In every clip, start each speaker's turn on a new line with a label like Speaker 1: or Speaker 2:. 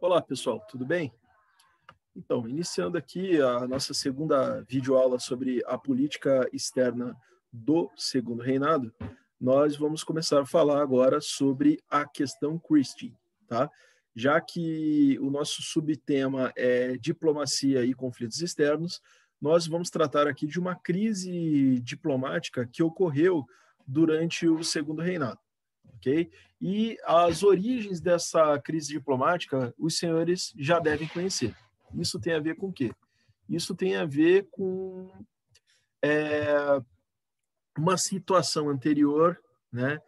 Speaker 1: Olá, pessoal, tudo bem? Então, iniciando aqui a nossa segunda videoaula sobre a política externa do Segundo Reinado, nós vamos começar a falar agora sobre a questão Christie, tá? Já que o nosso subtema é diplomacia e conflitos externos, nós vamos tratar aqui de uma crise diplomática que ocorreu durante o Segundo Reinado, ok? E as origens dessa crise diplomática, os senhores já devem conhecer. Isso tem a ver com o quê? Isso tem a ver com uma situação anterior, né,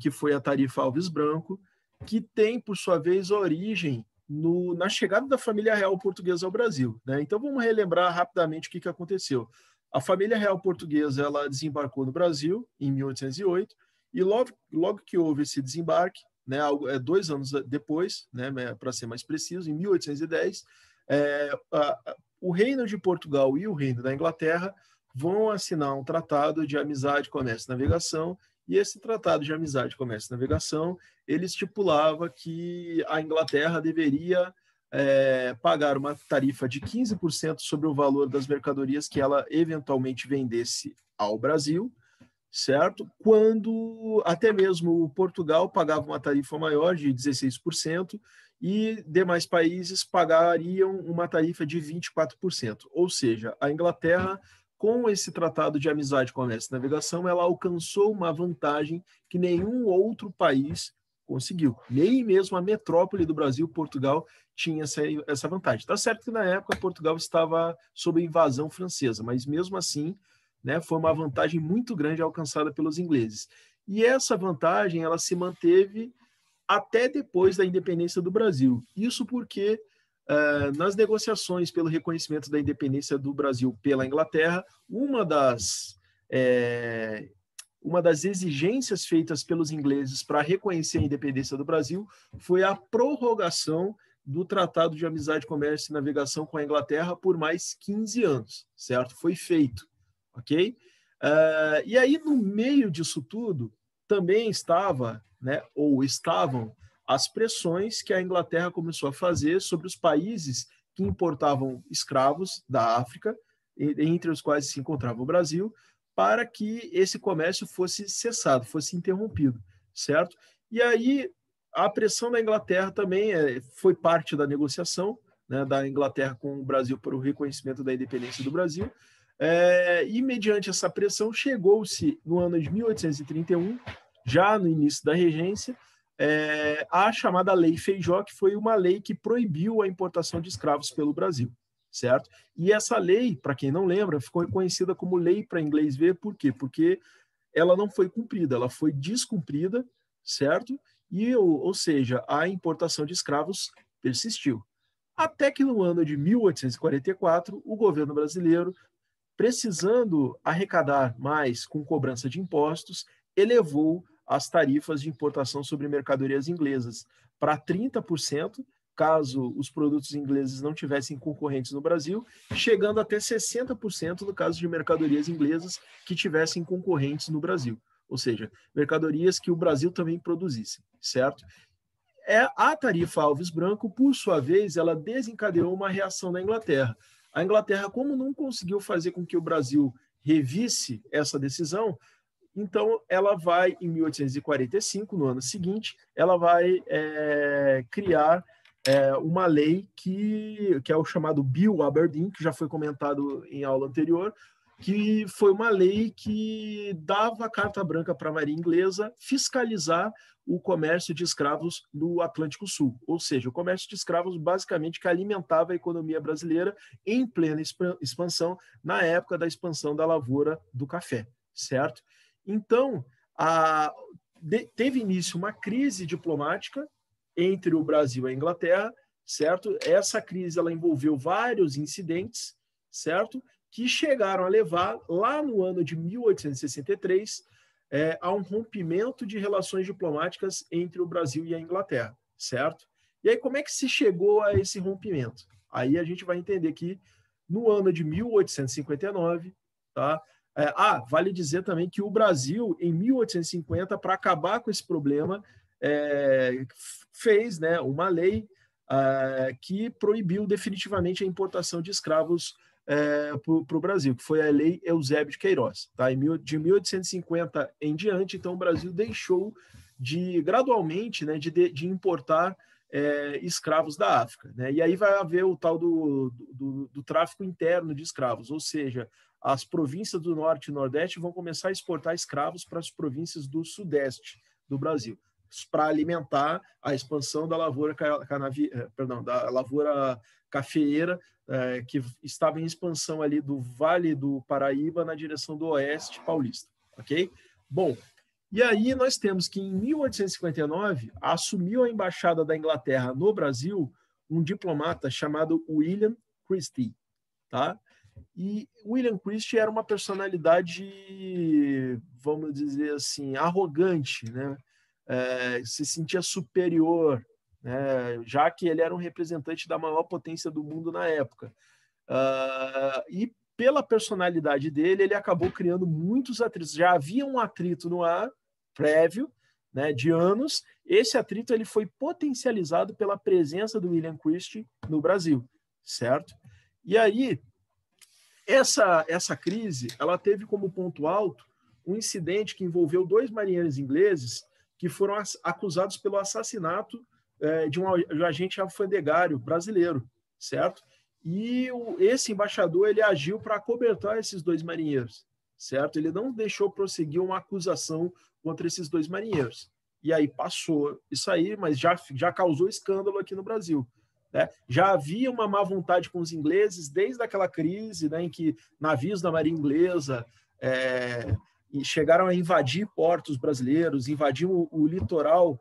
Speaker 1: que foi a Tarifa Alves Branco, que tem, por sua vez, origem na chegada da família real portuguesa ao Brasil, né? Então, vamos relembrar rapidamente o que aconteceu. A família real portuguesa ela desembarcou no Brasil em 1808 e logo que houve esse desembarque, né, 2 anos depois, né, para ser mais preciso, em 1810, o Reino de Portugal e o Reino da Inglaterra vão assinar um tratado de amizade, comércio e navegação, e esse tratado de amizade, comércio e navegação, ele estipulava que a Inglaterra deveria pagar uma tarifa de 15% sobre o valor das mercadorias que ela eventualmente vendesse ao Brasil, certo? Quando até mesmo Portugal pagava uma tarifa maior de 16% e demais países pagariam uma tarifa de 24%. Ou seja, a Inglaterra, com esse tratado de amizade, comércio e navegação, ela alcançou uma vantagem que nenhum outro país conseguiu. Nem mesmo a metrópole do Brasil, Portugal, tinha essa vantagem. Está certo que na época Portugal estava sob invasão francesa, mas mesmo assim, né, foi uma vantagem muito grande alcançada pelos ingleses. E essa vantagem ela se manteve até depois da independência do Brasil. Isso porque, nas negociações pelo reconhecimento da independência do Brasil pela Inglaterra, uma das exigências feitas pelos ingleses para reconhecer a independência do Brasil foi a prorrogação do Tratado de Amizade, Comércio e Navegação com a Inglaterra por mais 15 anos, certo? Foi feito, ok? E aí, no meio disso tudo, também estava, né, ou estavam, as pressões que a Inglaterra começou a fazer sobre os países que importavam escravos da África, entre os quais se encontrava o Brasil, para que esse comércio fosse cessado, fosse interrompido, certo? E aí a pressão da Inglaterra também foi parte da negociação, né, da Inglaterra com o Brasil para o reconhecimento da independência do Brasil, e mediante essa pressão chegou-se no ano de 1831, já no início da regência, a chamada Lei Feijó, que foi uma lei que proibiu a importação de escravos pelo Brasil, certo? E essa lei, para quem não lembra, ficou conhecida como Lei para Inglês Ver, por quê? Porque ela não foi cumprida, ela foi descumprida, certo? Ou seja, a importação de escravos persistiu. Até que no ano de 1844, o governo brasileiro, precisando arrecadar mais com cobrança de impostos, elevou as tarifas de importação sobre mercadorias inglesas para 30%, caso os produtos ingleses não tivessem concorrentes no Brasil, chegando até 60% no caso de mercadorias inglesas que tivessem concorrentes no Brasil, ou seja, mercadorias que o Brasil também produzisse, certo? A tarifa Alves Branco, por sua vez, ela desencadeou uma reação na Inglaterra. A Inglaterra, como não conseguiu fazer com que o Brasil revisse essa decisão, então ela vai, em 1845, no ano seguinte, ela vai criar uma lei que é o chamado Bill Aberdeen, que já foi comentado em aula anterior, que foi uma lei que dava carta branca para a Marinha Inglesa fiscalizar o comércio de escravos no Atlântico Sul, ou seja, o comércio de escravos basicamente que alimentava a economia brasileira em plena expansão, na época da expansão da lavoura do café, certo? Então, teve início uma crise diplomática entre o Brasil e a Inglaterra, certo? Essa crise ela envolveu vários incidentes, certo? Que chegaram a levar, lá no ano de 1863, a um rompimento de relações diplomáticas entre o Brasil e a Inglaterra, certo? E aí, como é que se chegou a esse rompimento? Aí a gente vai entender que, no ano de 1859, tá? Vale dizer também que o Brasil, em 1850, para acabar com esse problema, fez, né, uma lei que proibiu definitivamente a importação de escravos para o Brasil, que foi a Lei Eusébio de Queiroz. Tá? De 1850 em diante, então, o Brasil deixou gradualmente, né, de importar escravos da África. Né? E aí vai haver o tal do tráfico interno de escravos, ou seja, as províncias do Norte e Nordeste vão começar a exportar escravos para as províncias do Sudeste do Brasil, para alimentar a expansão da lavoura, da lavoura cafeeira, que estava em expansão ali do Vale do Paraíba na direção do Oeste paulista. Ok? Bom, e aí nós temos que em 1859 assumiu a embaixada da Inglaterra no Brasil um diplomata chamado William Christie, tá? E William Christie era uma personalidade, vamos dizer assim, arrogante, né? Se sentia superior, né? Já que ele era um representante da maior potência do mundo na época. E pela personalidade dele, ele acabou criando muitos atritos. Já havia um atrito no ar prévio, né, de anos. Esse atrito ele foi potencializado pela presença do William Christie no Brasil, certo? E aí, essa crise, ela teve como ponto alto um incidente que envolveu 2 marinheiros ingleses que foram acusados pelo assassinato de um agente alfandegário brasileiro, certo? E esse embaixador ele agiu para acobertar esses 2 marinheiros, certo? Ele não deixou prosseguir uma acusação contra esses 2 marinheiros. E aí passou isso aí, mas já causou escândalo aqui no Brasil. Né? Já havia uma má vontade com os ingleses desde aquela crise, né, em que navios da Marinha Inglesa chegaram a invadir portos brasileiros, invadiam o litoral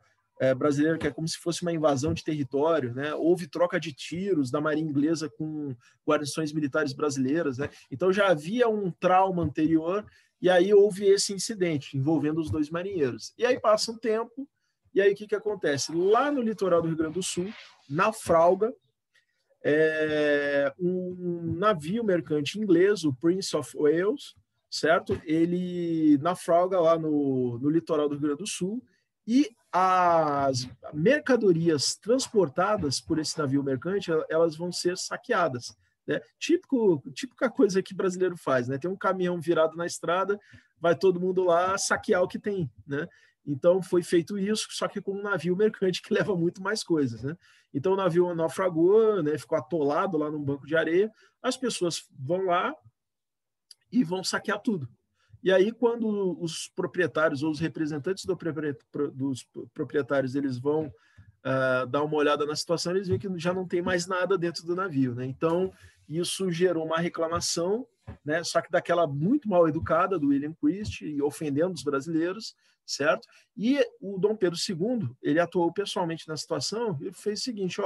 Speaker 1: brasileiro, que é como se fosse uma invasão de território. Né? Houve troca de tiros da Marinha Inglesa com guarnições militares brasileiras. Né? Então já havia um trauma anterior, e aí houve esse incidente envolvendo os 2 marinheiros. E aí passa um tempo, e aí o que acontece? Lá no litoral do Rio Grande do Sul, naufraga um navio mercante inglês, o Prince of Wales, certo? Ele naufraga lá no litoral do Rio Grande do Sul, e as mercadorias transportadas por esse navio mercante, elas vão ser saqueadas. Né? Típica coisa que brasileiro faz, né? Tem um caminhão virado na estrada, vai todo mundo lá saquear o que tem, né? Então, foi feito isso, só que com um navio mercante que leva muito mais coisas. Né? Então, o navio naufragou, né? Ficou atolado lá num banco de areia. As pessoas vão lá e vão saquear tudo. E aí, quando os proprietários ou os representantes dos proprietários eles vão dar uma olhada na situação, eles veem que já não tem mais nada dentro do navio. Né? Então, isso gerou uma reclamação, né? Só que daquela muito mal educada do William Christie, ofendendo os brasileiros, certo? E o Dom Pedro II, ele atuou pessoalmente na situação e fez o seguinte,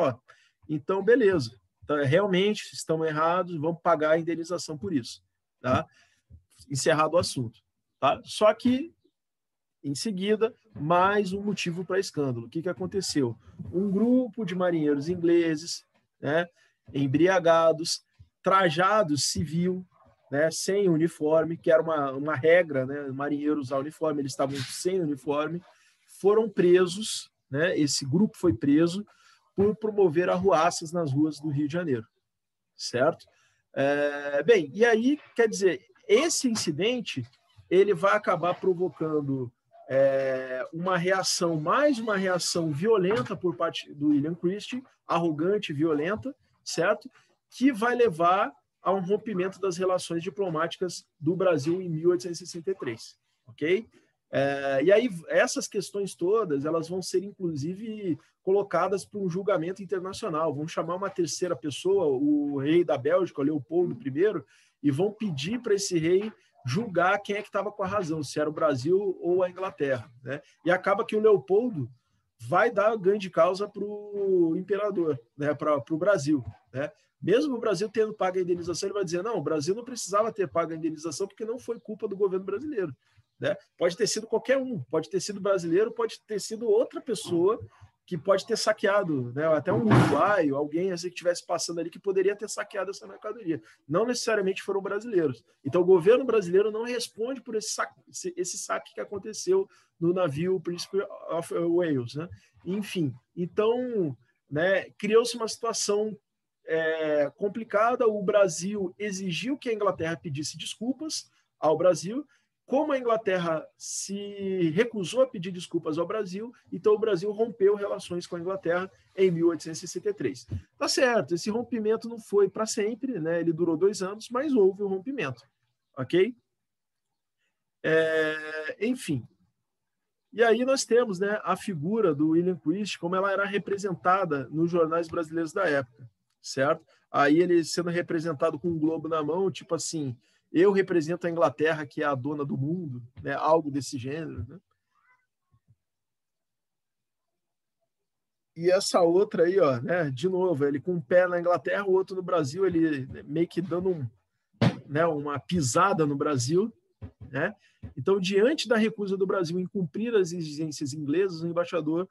Speaker 1: então, beleza, realmente estão errados, vamos pagar a indenização por isso. Tá? Encerrado o assunto. Tá? Só que, em seguida, mais um motivo para escândalo. O que aconteceu? Um grupo de marinheiros ingleses, né, embriagados, trajados civil, né, sem uniforme, que era uma regra, né, marinheiros usar uniforme, eles estavam sem uniforme, foram presos, né, esse grupo foi preso por promover arruaças nas ruas do Rio de Janeiro, certo? Bem, e aí, quer dizer, esse incidente ele vai acabar provocando mais uma reação violenta por parte do William Christie, arrogante, violenta, certo? Que vai levar a um rompimento das relações diplomáticas do Brasil em 1863, ok? E aí essas questões todas elas vão ser inclusive colocadas para um julgamento internacional. Vão chamar uma terceira pessoa, o rei da Bélgica, Leopoldo I, e vão pedir para esse rei julgar quem é que estava com a razão, se era o Brasil ou a Inglaterra. Né? E acaba que o Leopoldo vai dar ganho de causa para o imperador, né? Para o Brasil. Né? Mesmo o Brasil tendo pago a indenização, ele vai dizer, não, o Brasil não precisava ter pago a indenização porque não foi culpa do governo brasileiro. Né? Pode ter sido qualquer um, pode ter sido brasileiro, pode ter sido outra pessoa que pode ter saqueado, né? Até um uruguaio, alguém assim que estivesse passando ali que poderia ter saqueado essa mercadoria. Não necessariamente foram brasileiros. Então, o governo brasileiro não responde por esse saque que aconteceu no navio Prince of Wales. Né? Enfim, então, né, criou-se uma situação complicada. O Brasil exigiu que a Inglaterra pedisse desculpas ao Brasil. Como a Inglaterra se recusou a pedir desculpas ao Brasil, então o Brasil rompeu relações com a Inglaterra em 1863. Tá certo, esse rompimento não foi para sempre, né? Ele durou 2 anos, mas houve um rompimento, ok? Enfim. E aí nós temos, né, a figura do William Christie, como ela era representada nos jornais brasileiros da época, certo? Aí ele sendo representado com um globo na mão, tipo assim, eu represento a Inglaterra, que é a dona do mundo, né? Algo desse gênero, né? E essa outra aí, ó, né? De novo, ele com um pé na Inglaterra, o outro no Brasil, ele meio que dando né, uma pisada no Brasil, né? Então, diante da recusa do Brasil em cumprir as exigências inglesas, o embaixador,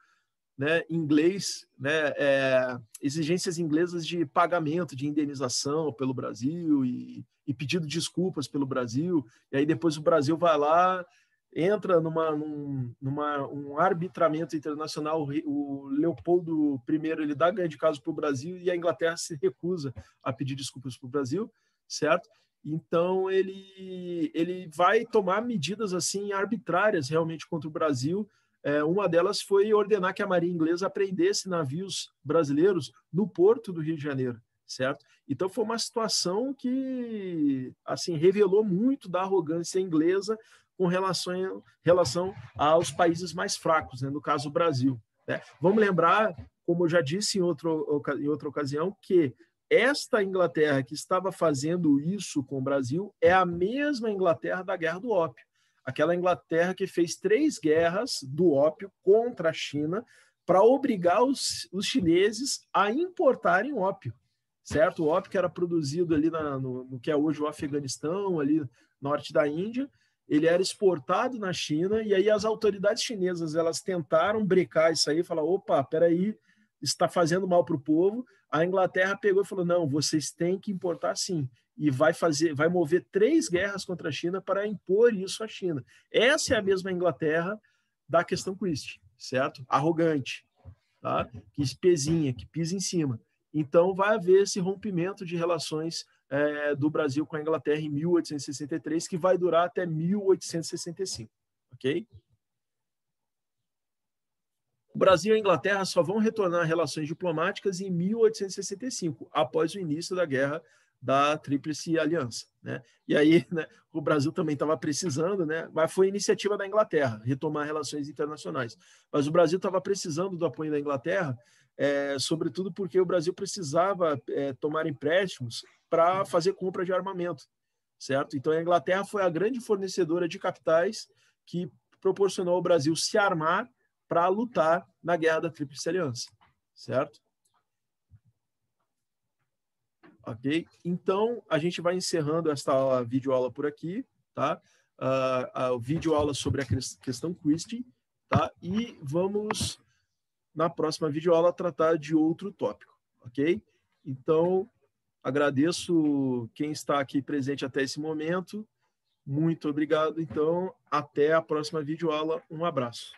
Speaker 1: né, inglês, né, exigências inglesas de pagamento, de indenização pelo Brasil e pedido de desculpas pelo Brasil, e aí depois o Brasil vai lá, entra um arbitramento internacional, o Leopoldo I ele dá ganho de caso para o Brasil e a Inglaterra se recusa a pedir desculpas para o Brasil, certo? Então ele vai tomar medidas assim arbitrárias realmente contra o Brasil. Uma delas foi ordenar que a Marinha Inglesa apreendesse navios brasileiros no porto do Rio de Janeiro, certo? Então foi uma situação que assim revelou muito da arrogância inglesa com relação aos países mais fracos, né? No caso o Brasil, né? Vamos lembrar, como eu já disse em outra ocasião, que esta Inglaterra que estava fazendo isso com o Brasil é a mesma Inglaterra da Guerra do Ópio. Aquela Inglaterra que fez 3 guerras do ópio contra a China para obrigar os chineses a importarem ópio, certo? O ópio que era produzido ali no que é hoje o Afeganistão, ali norte da Índia, ele era exportado na China e aí as autoridades chinesas elas tentaram brecar isso aí, falar, opa, peraí, está fazendo mal para o povo. A Inglaterra pegou e falou, não, vocês têm que importar sim. E vai mover 3 guerras contra a China para impor isso à China. Essa é a mesma Inglaterra da questão Christie, certo? Arrogante, tá? Que espezinha, que pisa em cima. Então vai haver esse rompimento de relações do Brasil com a Inglaterra em 1863, que vai durar até 1865, ok? O Brasil e a Inglaterra só vão retornar a relações diplomáticas em 1865, após o início da Guerra da Tríplice Aliança, né? E aí, né, o Brasil também estava precisando, né? Mas foi iniciativa da Inglaterra retomar relações internacionais. Mas o Brasil estava precisando do apoio da Inglaterra, sobretudo porque o Brasil precisava tomar empréstimos para fazer compra de armamento, certo? Então a Inglaterra foi a grande fornecedora de capitais que proporcionou ao Brasil se armar para lutar na Guerra da Tríplice Aliança, certo? Ok? Então, a gente vai encerrando esta videoaula por aqui, tá? A videoaula sobre a questão Christie, tá? E vamos, na próxima videoaula, tratar de outro tópico, ok? Então, agradeço quem está aqui presente até esse momento. Muito obrigado. Então, até a próxima videoaula. Um abraço.